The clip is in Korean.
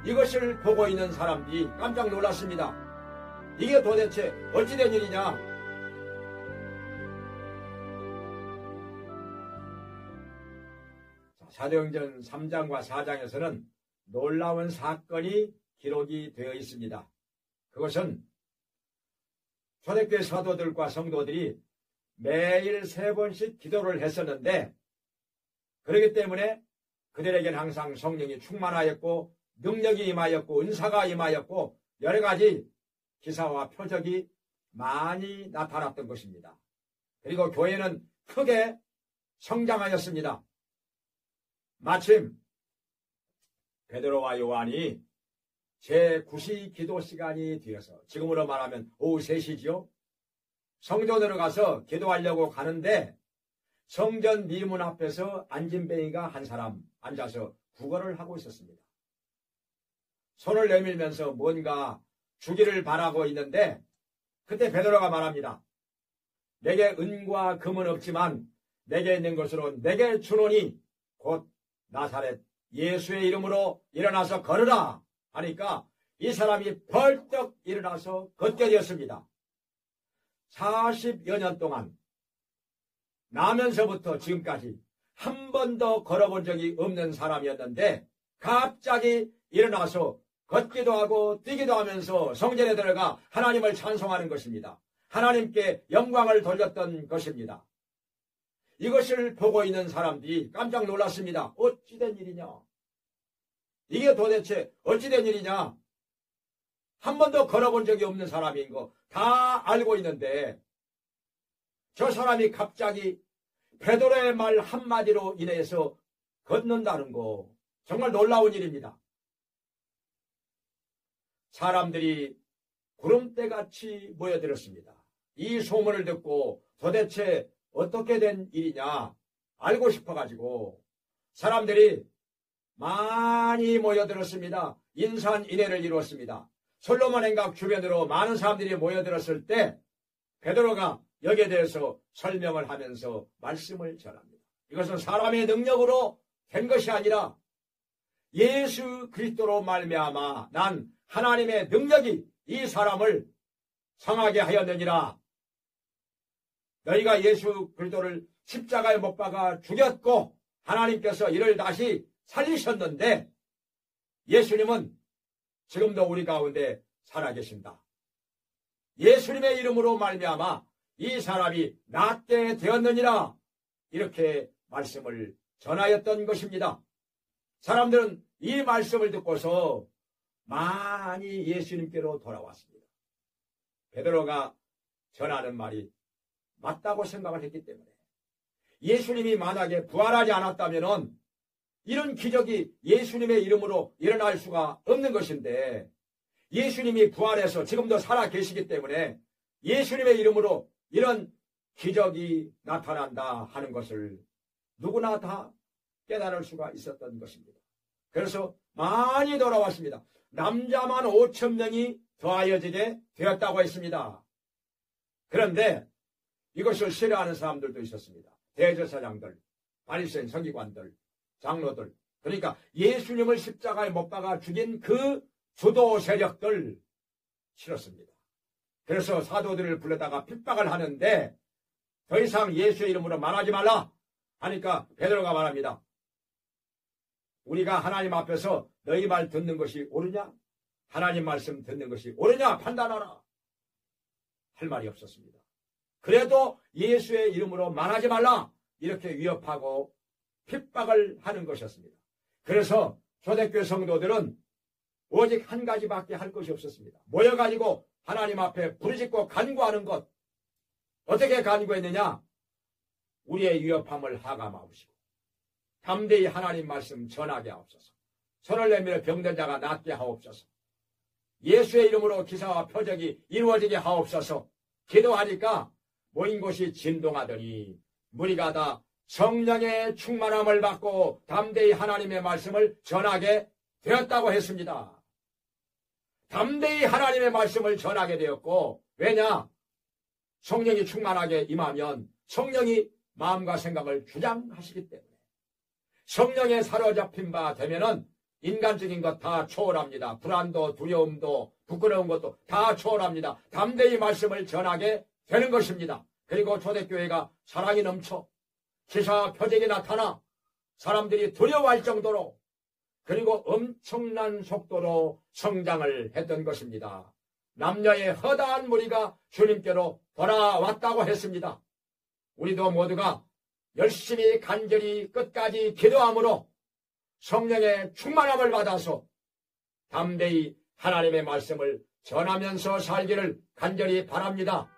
이것을 보고 있는 사람들이 깜짝 놀랐습니다. 이게 도대체 어찌된 일이냐? 사도행전 3장과 4장에서는 놀라운 사건이 기록이 되어 있습니다. 그것은 초대교회 사도들과 성도들이 매일 3번씩 기도를 했었는데, 그렇기 때문에 그들에게는 항상 성령이 충만하였고 능력이 임하였고 은사가 임하였고 여러 가지 기사와 표적이 많이 나타났던 것입니다. 그리고 교회는 크게 성장하였습니다. 마침 베드로와 요한이 제9시 기도 시간이 되어서, 지금으로 말하면 오후 3시지요. 성전으로 가서 기도하려고 가는데 성전 미문 앞에서 안진뱅이가 한 사람 앉아서 구걸을 하고 있었습니다. 손을 내밀면서 뭔가 주기를 바라고 있는데, 그때 베드로가 말합니다. 내게 은과 금은 없지만 내게 있는 것으로 내게 주노니 곧 나사렛 예수의 이름으로 일어나서 걸으라 하니까 이 사람이 벌떡 일어나서 걷게 되었습니다. 40여 년 동안 나면서부터 지금까지 한 번도 걸어본 적이 없는 사람이었는데 갑자기 일어나서 걷기도 하고 뛰기도 하면서 성전에 들어가 하나님을 찬송하는 것입니다. 하나님께 영광을 돌렸던 것입니다. 이것을 보고 있는 사람들이 깜짝 놀랐습니다. 어찌된 일이냐? 이게 도대체 어찌된 일이냐? 한 번도 걸어본 적이 없는 사람인 거 다 알고 있는데 저 사람이 갑자기 베드로의 말 한마디로 인해서 걷는다는 거 정말 놀라운 일입니다. 사람들이 구름대같이 모여들었습니다. 이 소문을 듣고 도대체 어떻게 된 일이냐 알고 싶어가지고 사람들이 많이 모여들었습니다. 인산인해를 이루었습니다. 솔로몬 행각 주변으로 많은 사람들이 모여들었을 때 베드로가 여기에 대해서 설명을 하면서 말씀을 전합니다. 이것은 사람의 능력으로 된 것이 아니라 예수 그리스도로 말미암아 난 하나님의 능력이 이 사람을 상하게 하였느니라. 너희가 예수 그리스도를 십자가에 못 박아 죽였고 하나님께서 이를 다시 살리셨는데 예수님은 지금도 우리 가운데 살아계신다. 예수님의 이름으로 말미암아 이 사람이 낫게 되었느니라. 이렇게 말씀을 전하였던 것입니다. 사람들은 이 말씀을 듣고서 많이 예수님께로 돌아왔습니다. 베드로가 전하는 말이 맞다고 생각을 했기 때문에 예수님이 만약에 부활하지 않았다면 이런 기적이 예수님의 이름으로 일어날 수가 없는 것인데 예수님이 부활해서 지금도 살아 계시기 때문에 예수님의 이름으로 이런 기적이 나타난다 하는 것을 누구나 다 깨달을 수가 있었던 것입니다. 그래서 많이 돌아왔습니다. 남자만 5,000명이 더하여지게 되었다고 했습니다. 그런데 이것을 싫어하는 사람들도 있었습니다. 대제사장들, 바리새인 서기관들, 장로들, 그러니까 예수님을 십자가에 못 박아 죽인 그 주도 세력들 싫었습니다. 그래서 사도들을 불러다가 핍박을 하는데 더 이상 예수의 이름으로 말하지 말라 하니까 베드로가 말합니다. 우리가 하나님 앞에서 너희 말 듣는 것이 옳으냐? 하나님 말씀 듣는 것이 옳으냐? 판단하라. 할 말이 없었습니다. 그래도 예수의 이름으로 말하지 말라 이렇게 위협하고 핍박을 하는 것이었습니다. 그래서 초대교회 성도들은 오직 한 가지밖에 할 것이 없었습니다. 모여가지고 하나님 앞에 부르짖고 간구하는 것. 어떻게 간구했느냐? 우리의 위협함을 하감하옵시고 담대히 하나님 말씀 전하게 하옵소서. 손을 내밀어 병든 자가 낫게 하옵소서. 예수의 이름으로 기사와 표적이 이루어지게 하옵소서. 기도하니까 모인 곳이 진동하더니 무리가 다 성령의 충만함을 받고 담대히 하나님의 말씀을 전하게 되었다고 했습니다. 담대히 하나님의 말씀을 전하게 되었고, 왜냐? 성령이 충만하게 임하면 성령이 마음과 생각을 주장하시기 때문에 성령에 사로잡힌 바 되면은 인간적인 것 다 초월합니다. 불안도 두려움도 부끄러운 것도 다 초월합니다. 담대히 말씀을 전하게 되는 것입니다. 그리고 초대교회가 사랑이 넘쳐 기사 표적이 나타나 사람들이 두려워할 정도로 그리고 엄청난 속도로 성장을 했던 것입니다. 남녀의 허다한 무리가 주님께로 돌아왔다고 했습니다. 우리도 모두가 열심히 간절히 끝까지 기도함으로 성령의 충만함을 받아서 담대히 하나님의 말씀을 전하면서 살기를 간절히 바랍니다.